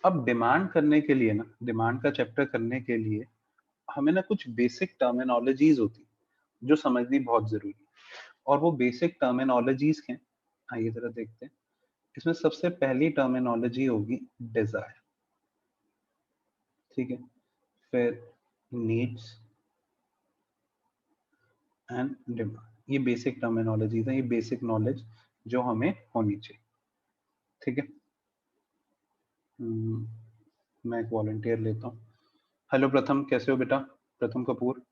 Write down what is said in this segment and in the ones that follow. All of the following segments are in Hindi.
अब डिमांड करने के लिए ना, डिमांड का चैप्टर करने के लिए हमें ना कुछ बेसिक टर्मिनोलॉजीज होती जो समझनी बहुत जरूरी है। और वो बेसिक टर्मिनोलॉजीज क्या हैं, आइए जरा देखते हैं। इसमें सबसे पहली टर्मिनोलॉजी होगी डिजायर, ठीक है, फिर नीड्स एंड डिमांड। ये बेसिक टर्मिनोलॉजीज है, ये बेसिक नॉलेज जो हमें होनी चाहिए, ठीक है। मैं एक वॉलंटियर लेता हूँ। हेलो प्रथम, कैसे हो बेटा? प्रथम कपूर।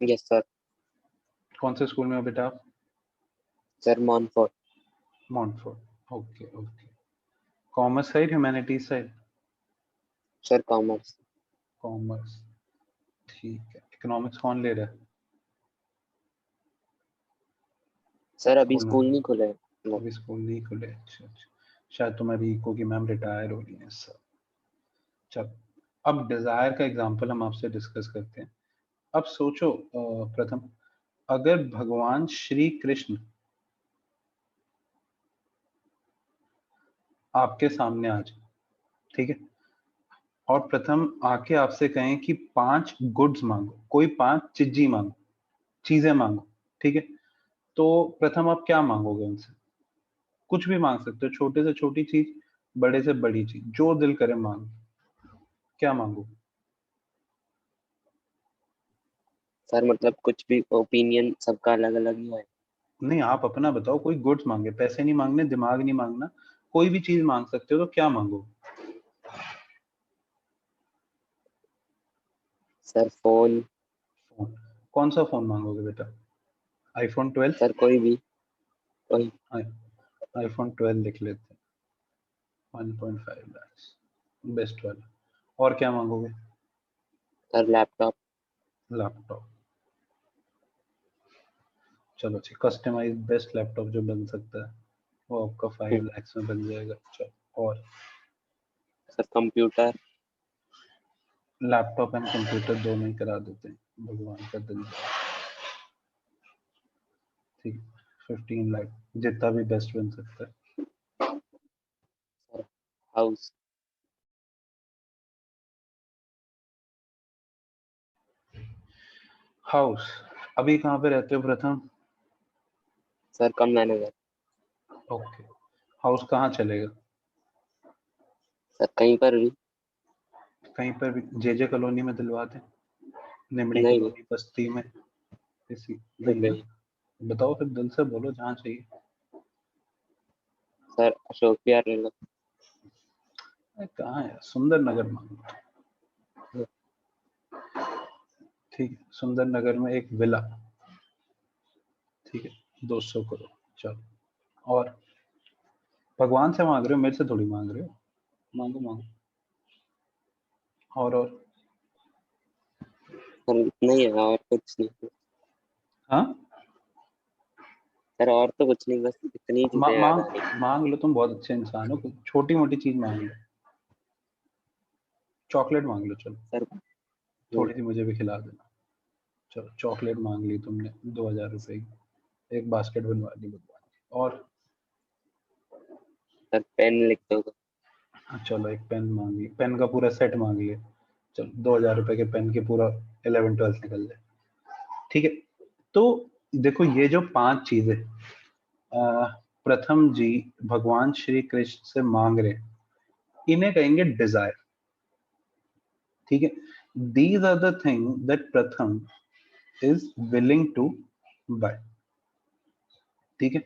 Yes sir. कौन से स्कूल में हो बेटा आप? Sir Montfort. Montfort, okay okay. Commerce side, humanities side? Sir commerce. Commerce, ठीक है। इकोनॉमिक्स कौन ले रहा है? सर अभी स्कूल में स्कूल नहीं खुले हैं। अभी स्कूल नहीं खुले, अच्छा अच्छा। शायद तुम्हारी इको की मैम रिटायर हो रही है सर। चल, अब डिजायर का एग्जांपल हम आपसे डिस्कस करते हैं। अब सोचो प्रथम, अगर भगवान श्री कृष्ण आपके सामने आ जाए, ठीक है, और प्रथम आके आपसे कहें कि 5 गुड्स मांगो, कोई 5 चीजें मांगो, चीजें मांगो, ठीक है, तो प्रथम आप क्या मांगोगे उनसे? कुछ भी मांग सकते हो, छोटे से छोटी चीज, बड़े से बड़ी चीज, जो दिल करे मांगो। क्या मांगो? सर मतलब कुछ भी ओपिनियन सबका अलग अलग ही है। नहीं, आप अपना बताओ। कोई गुड्स मांगे, पैसे नहीं मांगने, दिमाग नहीं मांगना, कोई भी चीज मांग सकते हो, तो क्या मांगो? Sir phone. फोन? कौन सा फोन मांगोगे बेटा? आईफोन 12? सर कोई भी। कोई। आईफोन 12 लिख लेते हैं, 1.5 लाख, बेस्ट वाला। और क्या मांगोगे? Sir laptop. लैपटॉप, चलो ठीक, कस्टमाइज बेस्ट लैपटॉप जो बन सकता है वो आपका 5 लाख में बन जाएगा। चलो, और? Sir computer. Laptop and computer दोनों ही करा देते हैं, भगवान का दिन, ठीक। 15 लाख, जितना भी बेस्ट बन सकता है। Sir house. हाउस? अभी कहाँ पे रहते हो प्रथम? सर कम मैनेजर। ओके, हाउस कहाँ चलेगा? सर कहीं पर भी। कहीं पर भी? जे कॉलोनी में दिलवाते, निमड़ी नहीं नहीं। कॉलोनी, बस्ती में, किसी? नहीं ना? नहीं। बताओ फिर, दिल से बोलो, जहाँ चाहिए। सर अशोक विहार ले लो। अरे कहाँ है, सुंदर नगर मांगो, ठीक है, सुंदर नगर में एक विला, ठीक है, 200 करोड़। चलो, और? भगवान से मांग रहे हो, मेरे से थोड़ी मांग रहे हो। मांगो मांगो, और? सर इतना ही है और कुछ नहीं। हाँ, सर और तो कुछ नहीं, बस इतनी चीजें याद आ रही। मांग लो, तुम बहुत अच्छे इंसान हो, छोटी मोटी चीज मांग लो। चॉकलेट मांग लो, चलो, सर थोड़ी सी मुझे भी खिला देना। चलो, चॉकलेट मांग ली तुमने 2,000 रुपए की, एक बास्केट बनवा दी भगवान की, और? सर पेन लिख दो। चलो, एक पेन मांग ली, पेन का पूरा सेट मांग लिया। चलो, 2,000 रुपए के पेन के पूरा 11th 12th निकल जाए, ठीक है। तो देखो, ये जो 5 चीजें प्रथम जी भगवान श्री कृष्ण से मांग रहे हैं, इन्हें कहेंगे डिजायर, ठीक है। These are the thing that Pratham is willing to buy, ठीक है।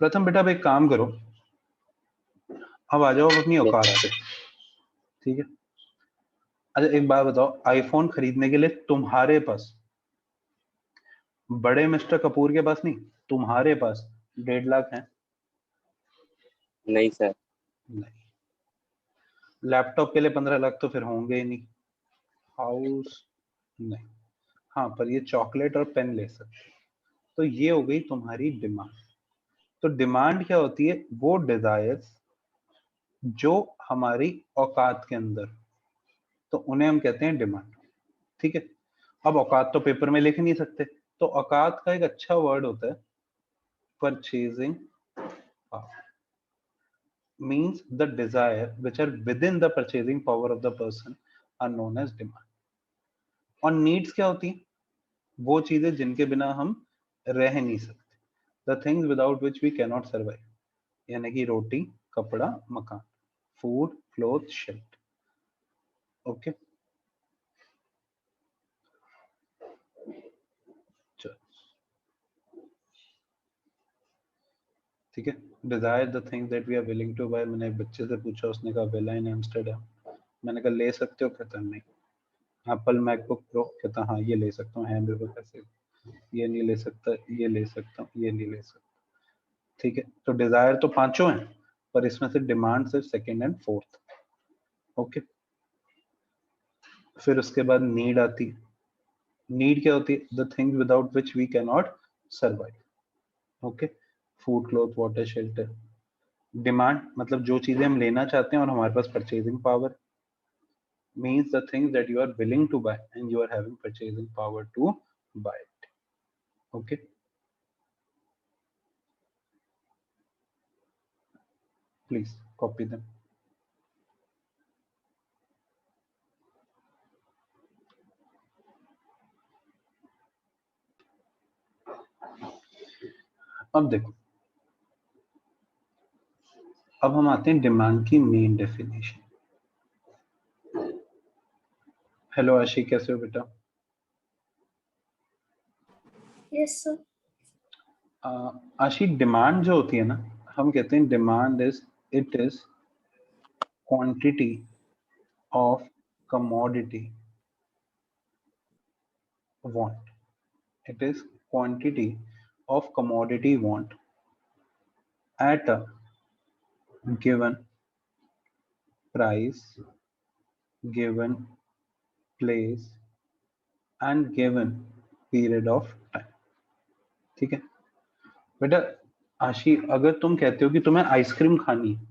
प्रथम बेटा, अब एक काम करो, अब आ जाओ अपनी यस औकात सर। पे, ठीक है। अच्छा, एक बात बताओ, आईफोन खरीदने के लिए तुम्हारे पास, बड़े मिस्टर कपूर के पास नहीं, तुम्हारे पास 1.5 लाख है? नहीं सर। नहीं। लैपटॉप के लिए 15 लाख तो फिर होंगे ही नहीं। हाउस? नहीं। हाँ, पर ये चॉकलेट और पेन ले सकते हो। तो ये हो गई तुम्हारी डिमांड। तो डिमांड क्या होती है? वो डिजायर्स जो हमारी औकात के अंदर, तो उन्हें हम कहते हैं डिमांड, ठीक है। अब औकात तो पेपर में लिख नहीं सकते, तो औकात का एक अच्छा वर्ड होता है purchasing power, means the desire which are within the purchasing power of the person are known as demand. और needs क्या होती है? वो चीजें जिनके बिना हम रह नहीं सकते, the things without which we cannot survive, यानी कि रोटी, कपड़ा, मकान, food, clothes, shelter. Okay. ठीक है. Desire the things that we are willing to buy. मैंने एक बच्चे से पूछा, उसने कहा विला इन एम्स्टर्डम. मैंने कहा ले सकते हो? कहता नहीं. एप्पल मैकबुक प्रो, कहता हाँ ये ले सकता हूँ. हैंड कैसे? ये नहीं ले सकता, ये ले सकता हूँ, ये नहीं ले सकता. ठीक है. तो डिजायर तो पांचों हैं, पर इसमें से डिमांड सिर्फ सेकंड एंड फोर्थ. ओके. फिर उसके बाद नीड आती है. नीड क्या होती है? The things without which we can not survive. Okay. Food, cloth, water, shelter. Demand मतलब जो चीजें हम लेना चाहते हैं और हमारे पास purchasing power, means the things that you are willing to buy and you are having purchasing power to buy it. Okay. Please copy them. अब देखो, अब हम आते हैं डिमांड की मेन डेफिनेशन. हेलो आशी, कैसे हो बेटा? Yes sir. आशी, डिमांड जो होती है ना, हम कहते हैं demand is, it is quantity of commodity want. It is quantity of commodity want at a given price, given place and given period of time. ठीक है बेटा. आशी, अगर तुम कहते हो कि तुम्हें आइसक्रीम खानी है,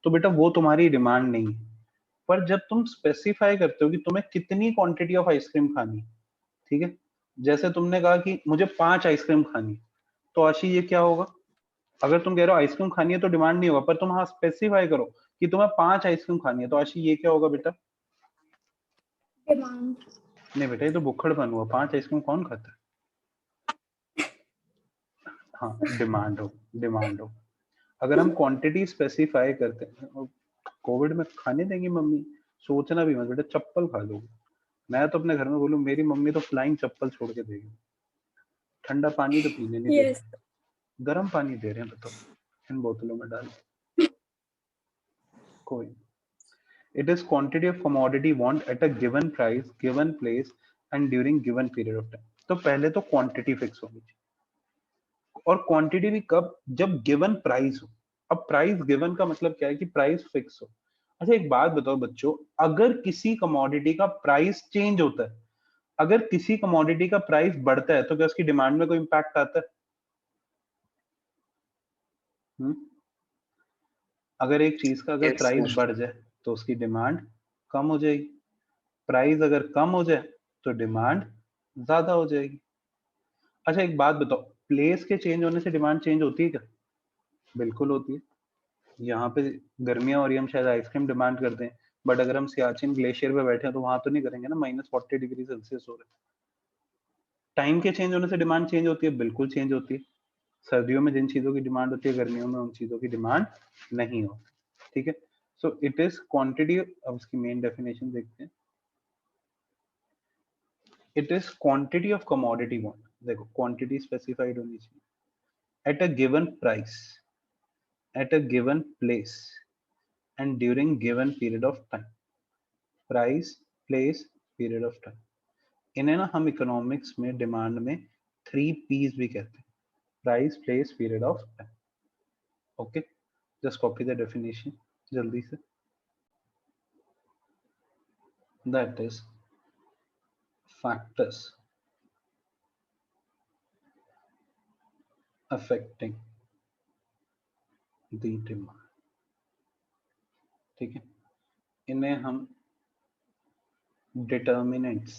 तो बेटा वो तुम्हारी डिमांड नहीं है. पर जब तुम स्पेसिफाई करते हो कि तुम्हें कितनी क्वांटिटी ऑफ आइसक्रीम खानी है, ठीक है, जैसे तुमने कहा कि मुझे 5 आइसक्रीम खानी है, तो आशी ये क्या होगा? अगर तुम कह रहे हो आइसक्रीम खानी है तो डिमांड नहीं होगा, पर तुम हाँ स्पेसिफाई करो कि तुम्हें 5 आइसक्रीम खानी है, तो आशी ये क्या होगा बेटा? डिमांड. नहीं बेटा, ये तो बुक्खड़पन हुआ. 5 आइसक्रीम कौन खाता है? हाँ, डिमांड हो, डिमांड हो. अगर हम क्वांटिटी स्पेसिफाई करते हैं, कोविड में खाने देंगी मम्मी, सोचना भी मत बेटा, चप्पल खा लोगे. मैं तो अपने घर में बोलूं, मेरी मम्मी तो फ्लाइंग चप्पल छोड़ के देगी. ठंडा पानी तो पीने नहीं यस. देते, गर्म पानी दे रहे हैं, बताओ, इन बोतलों में डाल. कोई. It is quantity of commodity want at a given price, given place and during given period of time. तो पहले तो क्वांटिटी फिक्स होनी चाहिए, और क्वांटिटी भी कब? जब गिवन प्राइस हो. अब प्राइस गिवन का मतलब क्या है? कि प्राइस फिक्स हो. अच्छा एक बात बताओ बच्चों, अगर किसी कमोडिटी का प्राइस चेंज होता है, अगर किसी कमोडिटी का प्राइस बढ़ता है, तो क्या उसकी डिमांड में कोई इंपैक्ट आता है? अगर एक चीज का अगर प्राइस बढ़ जाए तो उसकी डिमांड कम हो जाएगी. प्राइस अगर कम हो जाए तो डिमांड ज्यादा हो जाएगी. अच्छा एक बात बताओ, प्लेस के चेंज होने से डिमांड चेंज होती है क्या? बिल्कुल होती है. यहाँ पे गर्मियां हो रही है, हम शायद आइसक्रीम डिमांड करते हैं, बट अगर हम सियाचिन ग्लेशियर पे बैठे हैं तो वहां तो नहीं करेंगे ना, -40 डिग्री सेल्सियस हो रहा है. टाइम के चेंज होने से डिमांड चेंज होती है? बिल्कुल चेंज होती है. सर्दियों में जिन चीजों की डिमांड होती है, गर्मियों में उन चीजों की डिमांड नहीं होती. ठीक है. So it is quantity. अब उसकी मेन डेफिनेशन देखते हैं. It is quantity of commodity want. देखो क्वांटिटी स्पेसिफाइड होनी चाहिए. At a given price, at a given place and during given period of time. Price, place, period of time. इन्हें ना हम इकोनॉमिक्स में डिमांड में 3 P's भी कहते हैं. Price, place, period of time. Okay. Just copy the definition जल्दी से. That is factors affecting the demand. ठीक है. इन्हें हम डिटर्मिनेंट्स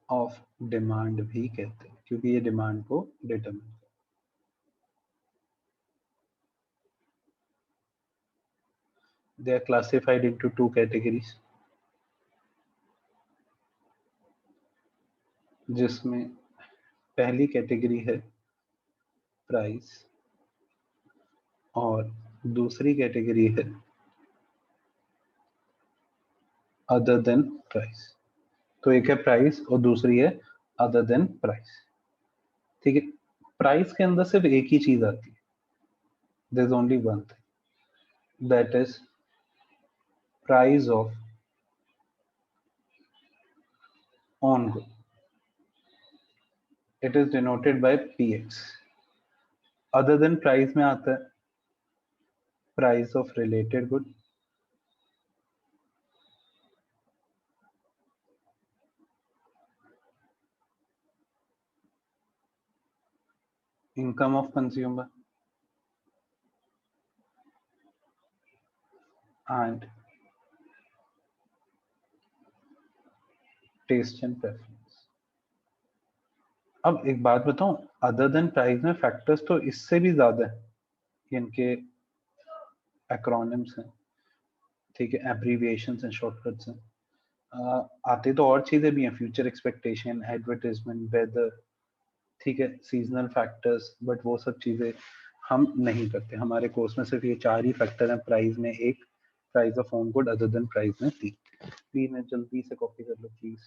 ऑफ डिमांड भी कहते हैं, क्योंकि ये डिमांड को determine. they are classified into two categories, जिसमें पहली कैटेगरी है प्राइस और दूसरी कैटेगरी है अदर देन प्राइस। तो एक है प्राइस और दूसरी है अदर देन प्राइस। ठीक है, प्राइस के अंदर सिर्फ एक ही चीज आती है, there is only one thing, that is price of on good. It is denoted by PX। Other than price में आता है price of related good, income of consumer, and taste and preference। अब एक बात बताऊं, अदर देन प्राइस में फैक्टर्स तो इससे भी ज्यादा है, इनके एक्रोनिम्स हैं, ठीक है, एब्रीविएशंस एंड शॉर्टकट्स हैं। आते तो और चीजें भी हैं, फ्यूचर एक्सपेक्टेशन, एडवर्टाइजमेंट, वेदर, ठीक है, सीजनल फैक्टर्स, बट वो सब चीजें हम नहीं करते। हमारे कोर्स में सिर्फ ये चार ही फैक्टर हैं, प्राइस में एक, price of home good, other than price में तीन। प्लीज जल्दी से कॉपी कर लो प्लीज।